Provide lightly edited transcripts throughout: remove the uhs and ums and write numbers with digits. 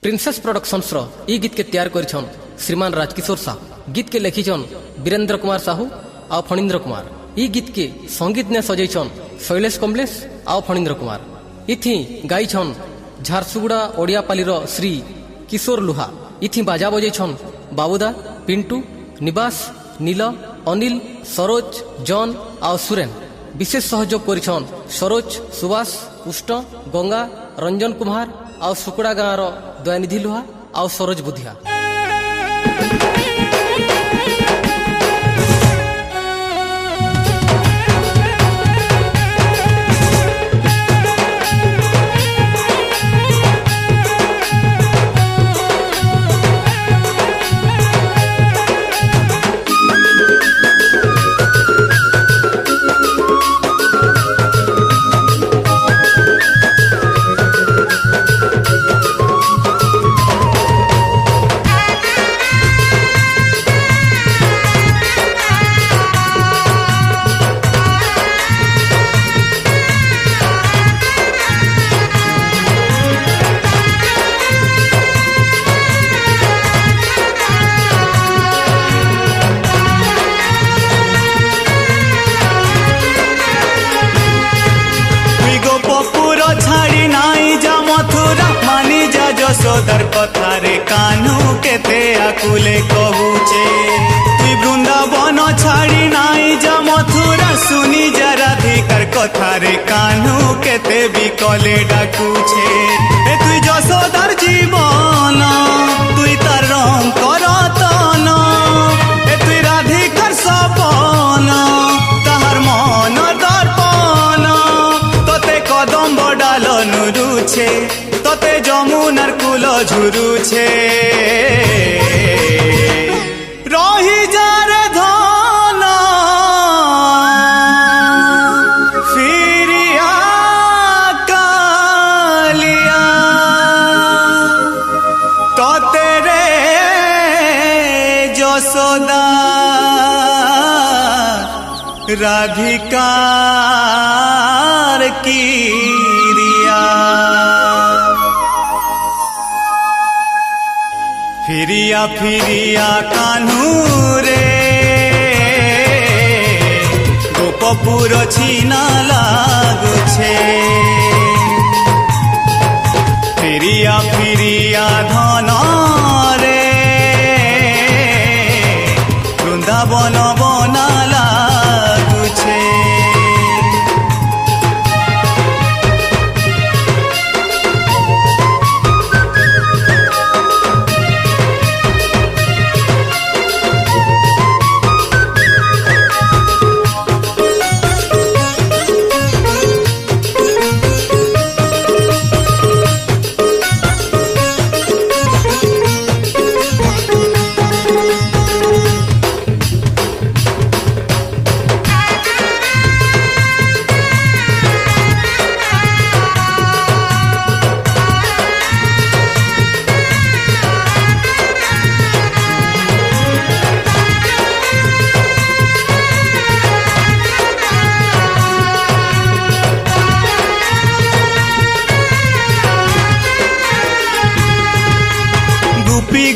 Princess productions इ गीत के तैयार करिछन श्रीमान राजकिशोर साहू। गीत के लिखिछन वीरेंद्र कुमार साहू आ फणींद्र कुमार। इ गीत के संगीत ने सजैछन शैलेश कमलेश आ फणींद्र कुमार। इथि गाइछन झारसुगुड़ा ओडियापालीर श्री किशोर लुहा। इथि बाजा बजैछन बाबूदा, पिंटू, निवास, नील, अनिल, सरोज, जॉन आ सुरेन। विशेष सहयोग करिछन सरोज, सुभाष, पुष्ट, गंगा, रंजन कुमार आ सुकुड़ा गाँवर दयानिधि लुहा आ सरोज बुधिया। যশোদার কথারে কানু কেতে আকুলে কহুছে তুই বৃন্দাবন ছাড়ি নাই যা মথুরা শুনি যা রাধিকার কথারে কানু কেতে বিকলে ডাকুছে এ তুই যশোদার জীবন তুই তার রং করতন এ তুই রাধিকার সপন তাহার মন দর্পণ তোতে কদম্ব ডাল নুরুছে তোতে যমুনার কুল ঝুরুছে রহি যারে ধন ফিরিয়া কালিয়া তোতে রে যশোদা রাধিকার কিরিয়া ফিরিয়া ফিরিয়া কানু রে গোপপুর ছিনা লাগুছে ফিরিয়া ফিরিয়া ধন রে বৃন্দাবন বনা লাগুছে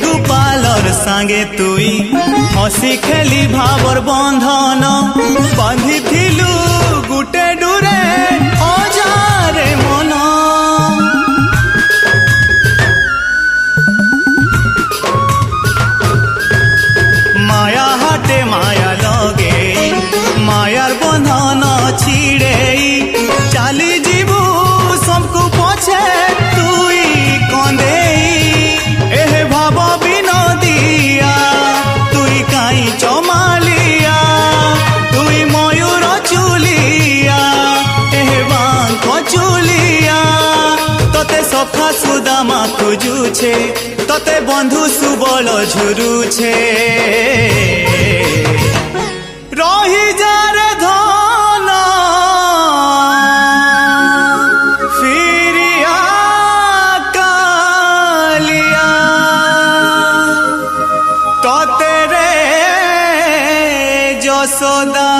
গোপালর সাঙ্গে তুই হসি খেলি ভাবর বন্ধন বাঁধিলু গুটে ডুরে অজারে মন মায়া হাটে মায়া লগে মায়ার বন্ধন ছিড়ে চালি যাবু সবকু পছে তুই কন্দে ভাব বিনোদিয়া তুই কাই চমালিয়া তুই ময়ূর চুলিয়া এহে বাঙ্ক চুলিয়া তোতে সখা সুদামা খুঁজুছে তোতে বন্ধু সুবল ঝুরুছে রহি যারে ধন ফিরিয়া কালিয়া তোতে রে যশোদা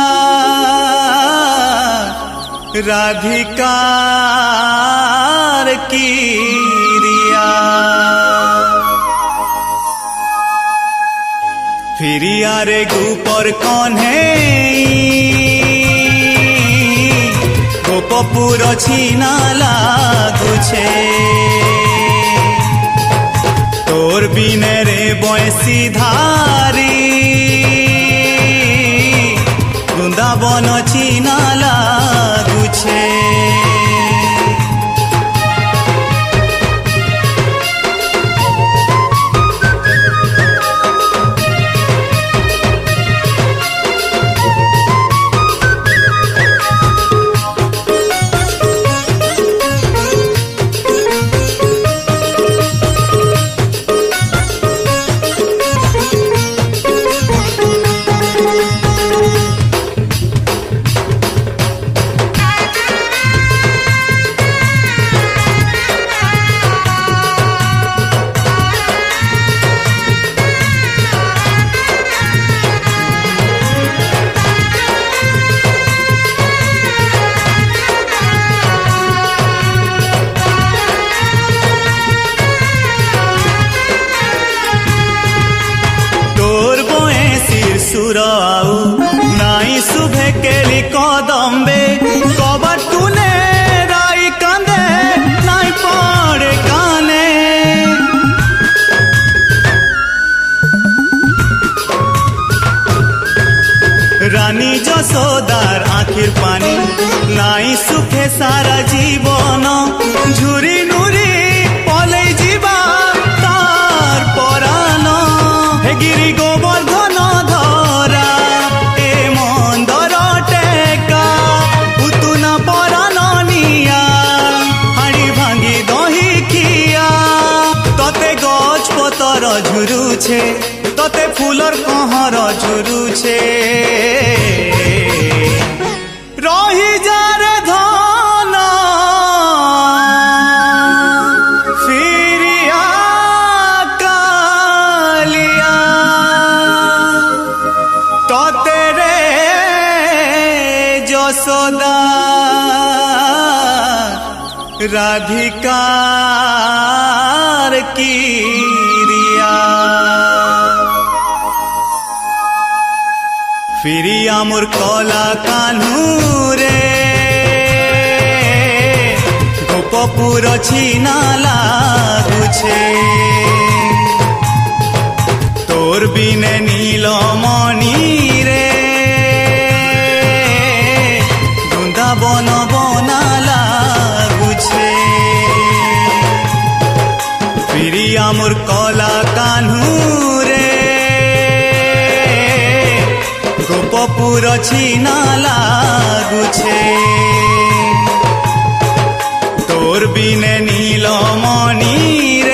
রাধিকার কিরিয়া ফিরিয়ারে গুপর কনে গোপপুর ছিনা লাগুছে তোর বিনে রে বয়সী ধারি বৃন্দাবন ছিনা লাগুছে সুর আউ নাই শুভে কেলি কদম্বে কবার তুনে রাই কান্দে নাই পড়ে কানে রানী যশোদার আখির পানি নাই সুখে সারা জীবন ঝুরি নুরি পলে যা তার পরাণ হে গিরি গোবর্ধন ঝুরুছে তোতে ফুলর কহর ঝুরুছে রহি যারে ধন ফিরিয়া কালিয়া তোতে রে যশোদা রাধিকার কি ফিরিয়া মোর কলা কানু রে গোপপুর ছিনা লাগুছে তোর বিনে নীলমণি রে বৃন্দাবন বনা লাগুছে ফিরিয়া মোর কলা কানু রে গোপপুর ছিনা লাগুছে তোর বিনে নীলমণি রে